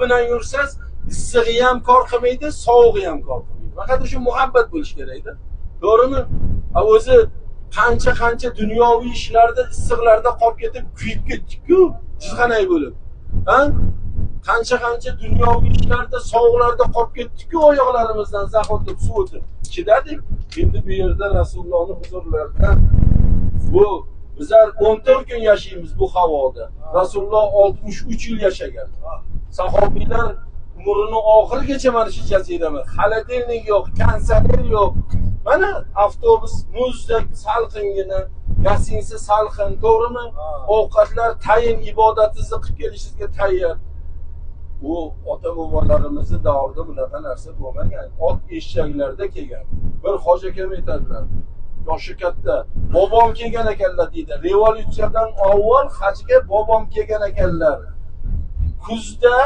bilan yursangiz, issig'i ham kor qilmaydi, sovug'i ham kor qilmaydi. Faqat o'sha muhabbat bo'lish kerakda. To'g'rimi? O'zi qancha dunyoviy ishlarda, issiqlarda qolib ketib, kuyib ketdik-ku, jizg'anay bo'lib. Ha? Qancha dunyoviy ishlarda, sovuqlarda qolib ketdik-ku, oyoqlarimizdan zax o'tib, suv o'tib. Chidadik. Endi bu yerda Rasulullohning huzurlarida bu bizlar 14 kun yashaymiz bu havoda. Rasululloh 63 yil yashagan. Sahobiylar umrining oxirigacha mana shu jazirama, xaladelnik yo'q, konserver yo'q. Mana avtobus muzdek, salqingina, gasinsi salqin, to'g'rimi? Ovqatlar tayin, ibodatingizni qilib kelishingizga tayyor. Bu ota-bobolarimizni davrida bunaqa narsa bo'lmagan. Ot eshaklarda kelgan. Bir hoji akam aytadilar. Yoshi katta, bobom kelgan ekanlar deydi. Revolyutsiyadan avval hajga bobom kelgan ekanlar. Kuzda